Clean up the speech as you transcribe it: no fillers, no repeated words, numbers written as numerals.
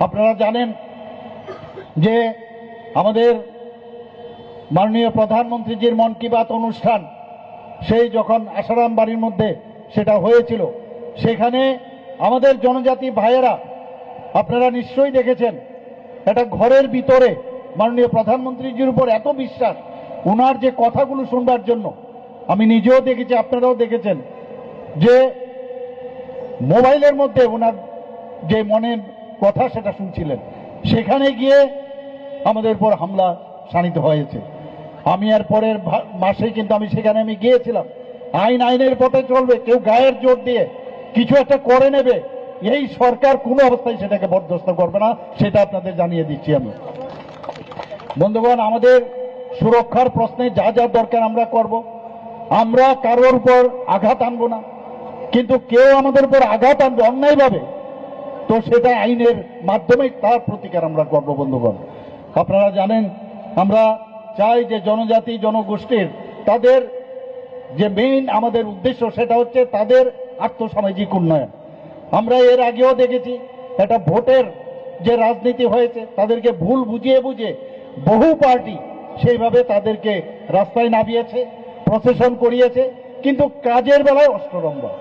আপনারা জানেন যে আমাদের মাননীয় প্রধানমন্ত্রীজির মন কি বাত অনুষ্ঠান সেই যখন আসারাম বাড়ির মধ্যে সেটা হয়েছিল, সেখানে আমাদের জনজাতি ভাইয়েরা আপনারা নিশ্চয়ই দেখেছেন, এটা ঘরের ভিতরে মাননীয় প্রধানমন্ত্রীজির উপর এত বিশ্বাস, ওনার যে কথাগুলো শুনবার জন্য আমি নিজেও দেখেছি, আপনারাও দেখেছেন, যে মোবাইলের মধ্যে ওনার যে মনের কথা সেটা শুনছিলেন, সেখানে গিয়ে আমাদের উপর হামলা শানিত হয়েছে। আমি আর পরের মাসে কিন্তু আমি সেখানে গিয়েছিলাম। আইনের পথে চলবে, কেউ গায়ের জোর দিয়ে কিছু একটা করে নেবে, এই সরকার কোনো অবস্থায় সেটাকে বরদাস্ত করবে না, সেটা আপনাদের জানিয়ে দিচ্ছি আমি। বন্ধুগণ, আমাদের সুরক্ষার প্রশ্নে যা যা দরকার আমরা করব, আমরা কারোর উপর আঘাত আনবো না, কিন্তু কেউ আমাদের উপর আঘাত আনবে অন্যায়ভাবে, তো সেটা আইনের মাধ্যমে তার প্রতিকার আমরা করব। বন্ধুগণ, আপনারা জানেন আমরা চাই যে জনজাতি জনগোষ্ঠীর তাদের যে মেইন আমাদের উদ্দেশ্য সেটা হচ্ছে তাদের আর্থসামাজিক উন্নয়ন। আমরা এর আগেও দেখেছি এটা ভোটের যে রাজনীতি হয়েছে, তাদেরকে ভুল বুঝিয়ে বুঝিয়ে বহু পার্টি সেইভাবে তাদেরকে রাস্তায় নামিয়েছে, প্রসেশন করিয়েছে, কিন্তু কাজের বেলায় অষ্টরম্ভা।